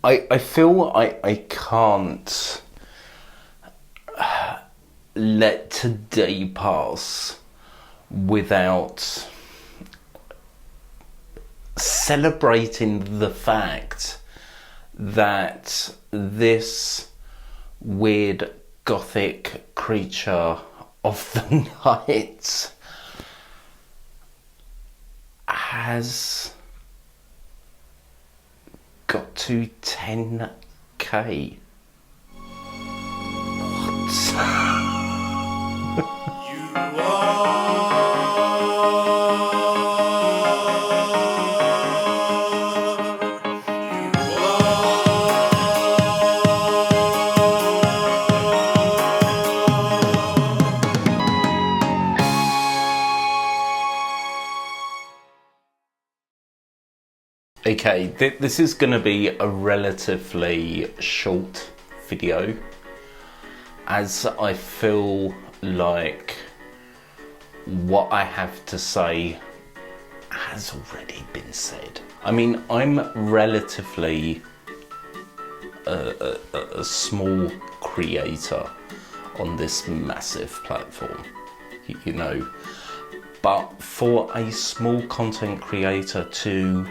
I feel I can't let today pass without celebrating the fact that this weird gothic creature of the night has got to 10k. Okay, this is going to be a relatively short video, as I feel like what I have to say has already been said. I mean, I'm relatively a small creator on this massive platform, you know, but for a small content creator to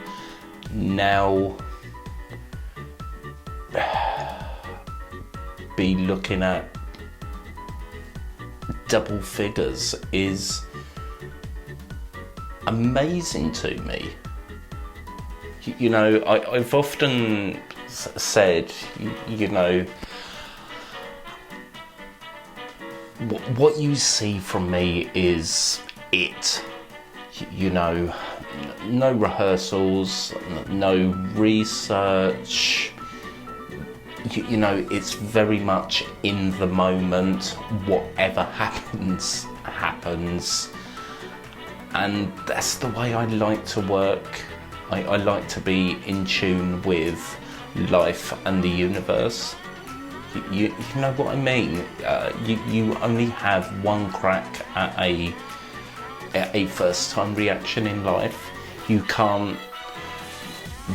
now be looking at double figures is amazing to me. You know, I've often said, you know, what you see from me is it. You know, no rehearsals, no research. You know, it's very much in the moment. Whatever happens, happens. And that's the way I like to work. I like to be in tune with life and the universe. You know what I mean? You only have one crack at a first time reaction in life. You can't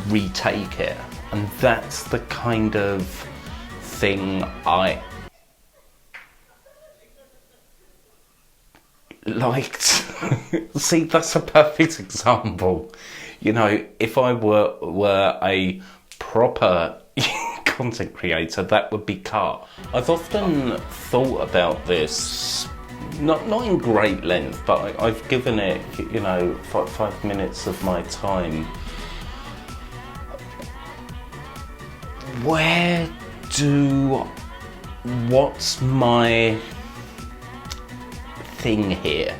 retake it, and that's the kind of thing I liked. See, that's a perfect example. You know, if I were a proper content creator, that would be cut. I've often thought about this, not in great length, but I've given it, you know, 5 minutes of my time. What's my thing here?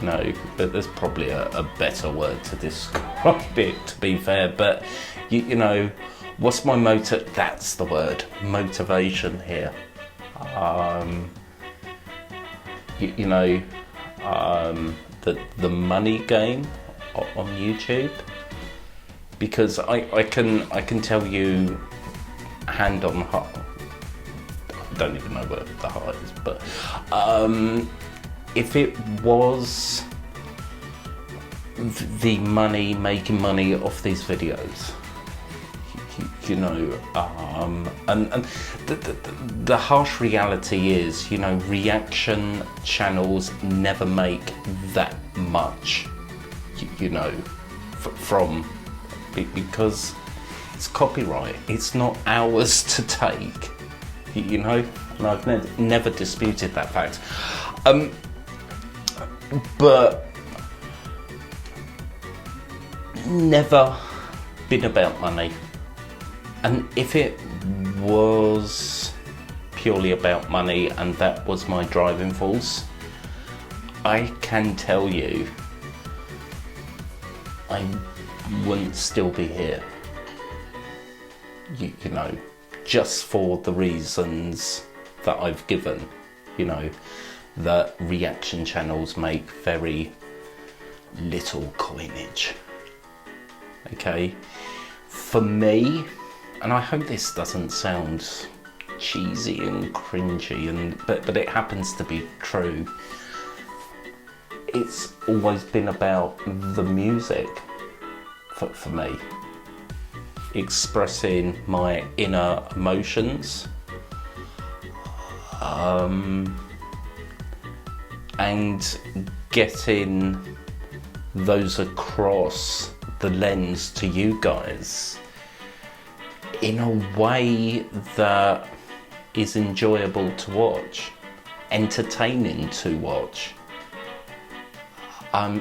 No, but there's probably a better word to describe it, to be fair, but you know, what's my motive? That's the word, motivation here. You know, the money game on YouTube, because I can tell you hand on heart, I don't even know where the heart is, but if it was the money, making money off these videos, you know, and the harsh reality is, you know, reaction channels never make that much, you know, because it's copyright. It's not ours to take, you know, and I've never disputed that fact. But never been about money. And if it was purely about money and that was my driving force, I can tell you I wouldn't still be here. You know, just for the reasons that I've given, you know, that reaction channels make very little coinage. Okay, for me, and I hope this doesn't sound cheesy and cringy, but it happens to be true, it's always been about the music for me. expressing my inner emotions, and getting those across the lens to you guys in a way that is enjoyable to watch, entertaining to watch.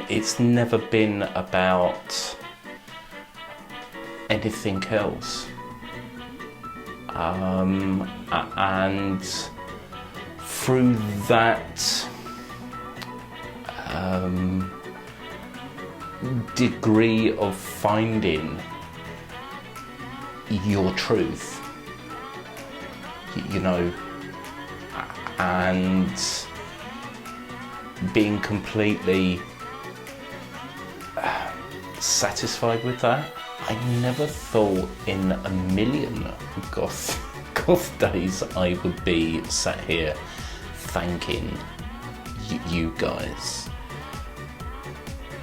It's never been about anything else. And through that degree of finding your truth, you know, and being completely satisfied with that. I never thought in a million goth days I would be sat here thanking you guys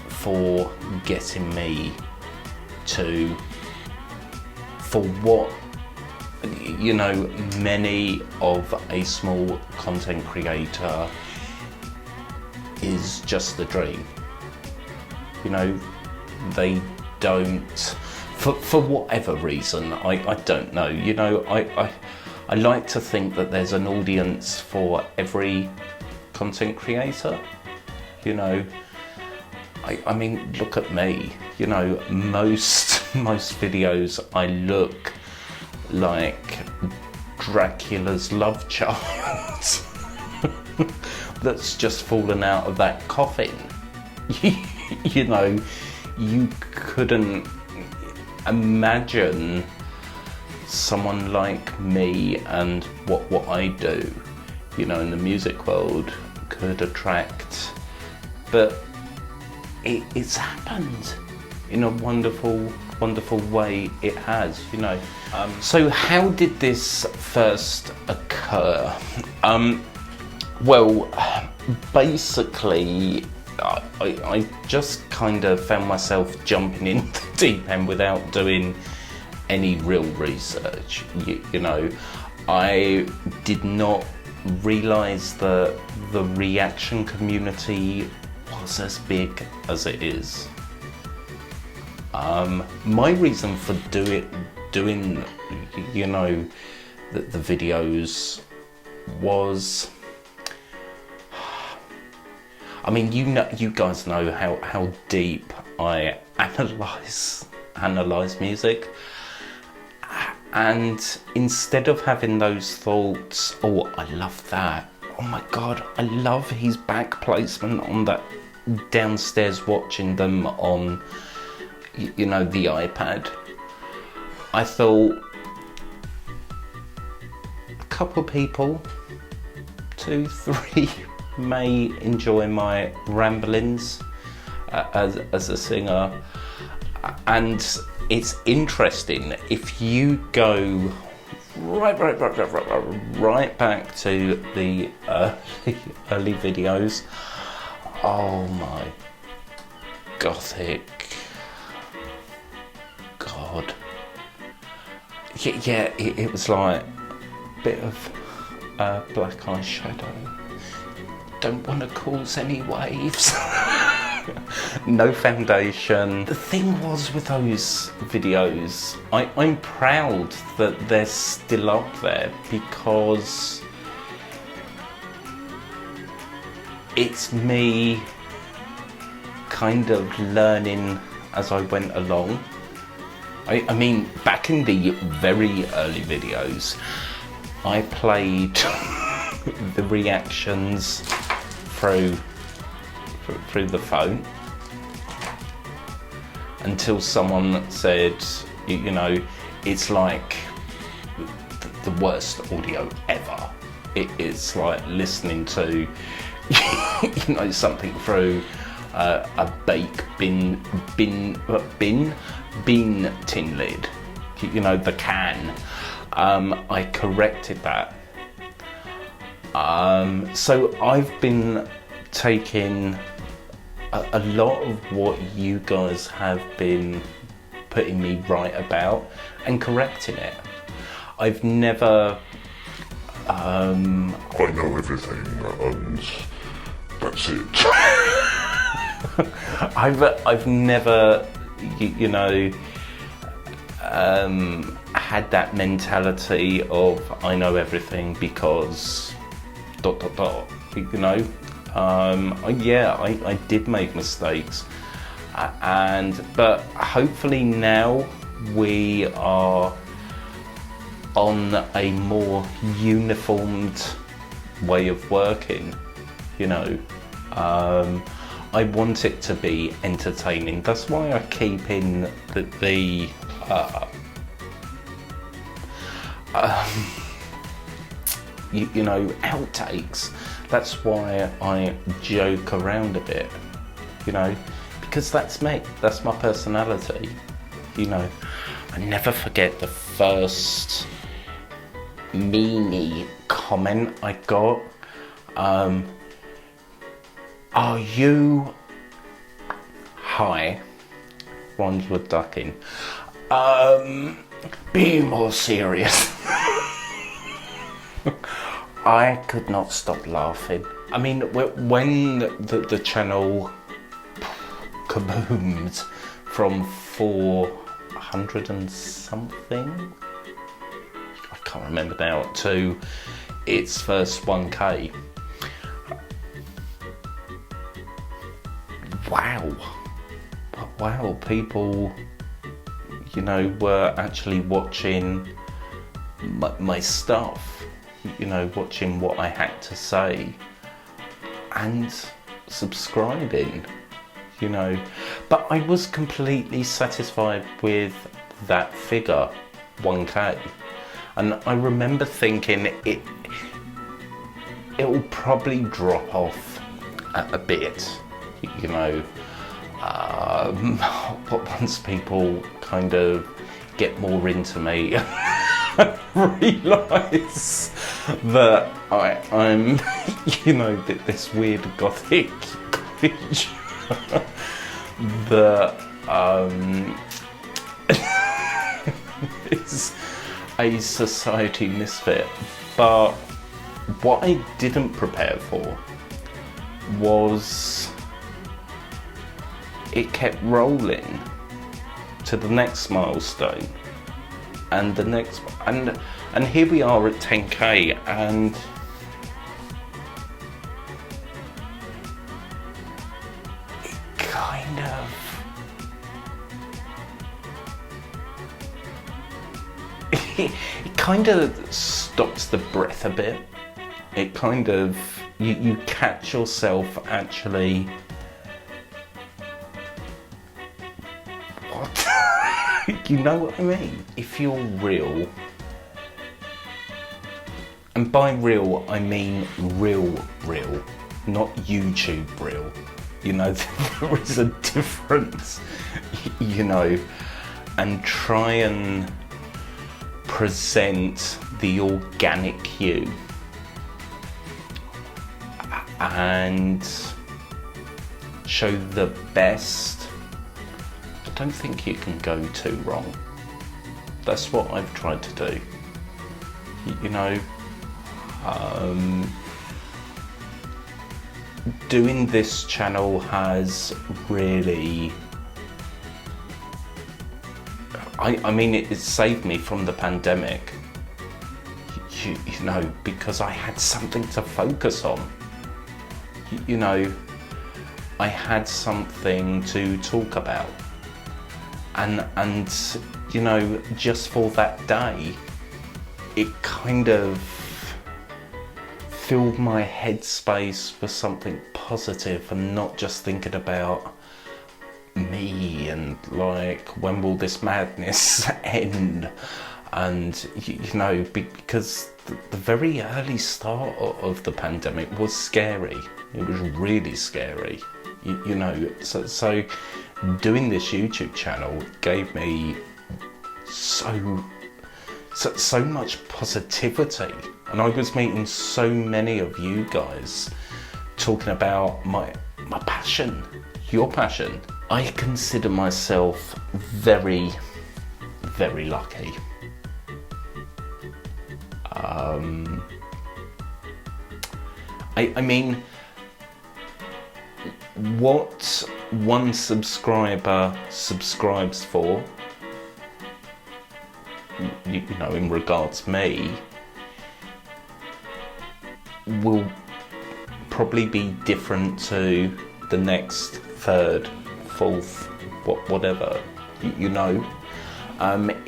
for getting me to, for what, you know, many of a small content creator is just a dream. You know, they don't, for whatever reason, I don't know, you know, I like to think that there's an audience for every content creator, you know. I mean, look at me, you know, most videos I look like Dracula's love child that's just fallen out of that coffin. You know, you couldn't imagine someone like me and what I do, you know, in the music world could attract, but it's happened in a wonderful way. It has, you know. So how did this first occur? Well, basically I just kind of found myself jumping into the deep end without doing any real research. You know, I did not realise that the reaction community was as big as it is. My reason for doing, you know, the videos was, I mean, you guys know how deep I analyze music, and instead of having those thoughts, oh, I love that, oh my god, I love his back placement on that downstairs watching them on, you know, the iPad, I thought a couple of people, 2, 3, may enjoy my ramblings as a singer. And it's interesting, if you go right back to the early videos, oh my gothic god, yeah, it was like a bit of black eyeshadow, don't want to cause any waves. No foundation. The thing was with those videos, I'm proud that they're still up there, because it's me kind of learning as I went along. I mean, back in the very early videos, I played the reactions through the phone until someone said, you know, it's like the worst audio ever. It's like listening to, you know, something through a bake bin tin lid, you know, the can. I corrected that. So I've been taking a lot of what you guys have been putting me right about and correcting it. I've never I know everything, and that's it. I've never, you know, had that mentality of I know everything because ... you know. Yeah, I did make mistakes, but hopefully now we are on a more uniformed way of working, you know. I want it to be entertaining. That's why I keep in the you know, outtakes. That's why I joke around a bit, you know, because that's me, that's my personality, you know. I never forget the first meanie comment I got. Are you hi? Ones were ducking. Be more serious. I could not stop laughing. I mean, when the channel kaboomed from 400 and something, I can't remember now, to its first 1K. Wow, people, you know, were actually watching my stuff, you know, watching what I had to say and subscribing, you know. But I was completely satisfied with that figure, 1K. And I remember thinking it'll probably drop off a bit, you know, but once people kind of get more into me, realise that I'm, you know, this weird gothic creature that is a society misfit. But what I didn't prepare for was it kept rolling to the next milestone and the next, and here we are at 10K, and it kind of stops the breath a bit. It kind of, you catch yourself actually, what? You know what I mean? If you're real, and by real I mean real, not YouTube real. You know, there is a difference, you know, and try and present the organic you and show the best. I don't think you can go too wrong. That's what I've tried to do, you know. Doing this channel has really, I mean, it saved me from the pandemic, you know, because I had something to focus on. You know, I had something to talk about, and you know, just for that day, it kind of filled my headspace with something positive and not just thinking about me and like, when will this madness end? And you know, because the very early start of the pandemic was scary. It was really scary, you know. So doing this YouTube channel gave me so much positivity, and I was meeting so many of you guys talking about my passion, your passion, I consider myself very, very lucky. I mean, what one subscriber subscribes for, you know, in regards to me, will probably be different to the next third, fourth, whatever, you know.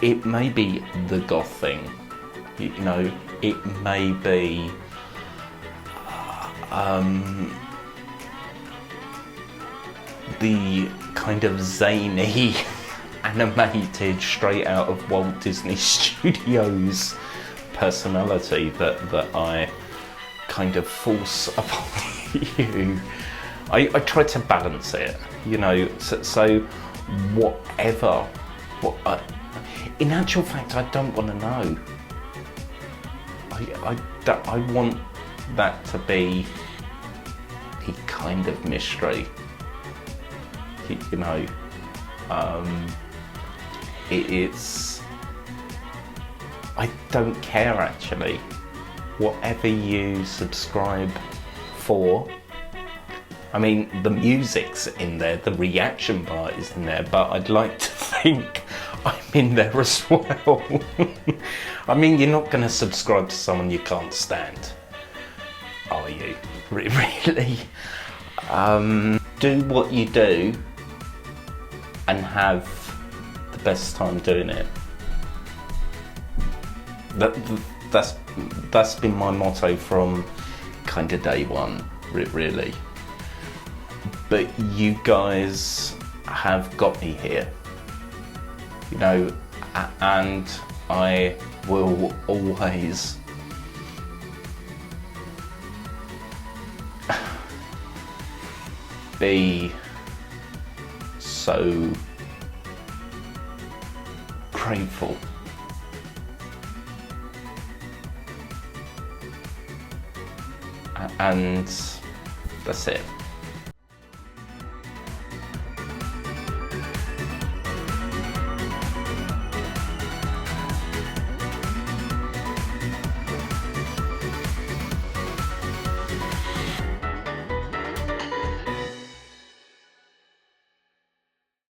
It may be the goth thing, you know, it may be the kind of zany, animated, straight out of Walt Disney Studios personality that I kind of force upon you. I try to balance it, you know, so whatever. In actual fact, I don't want to know. I want that to be a kind of mystery, you know. It's, I don't care actually. Whatever you subscribe for, I mean, the music's in there, the reaction part is in there, but I'd like to think I'm in there as well. I mean, you're not going to subscribe to someone you can't stand, are you? Really? Do what you do and have the best time doing it. That's been my motto from kind of day one, really. But you guys have got me here, you know, and I will always be so grateful. And that's it.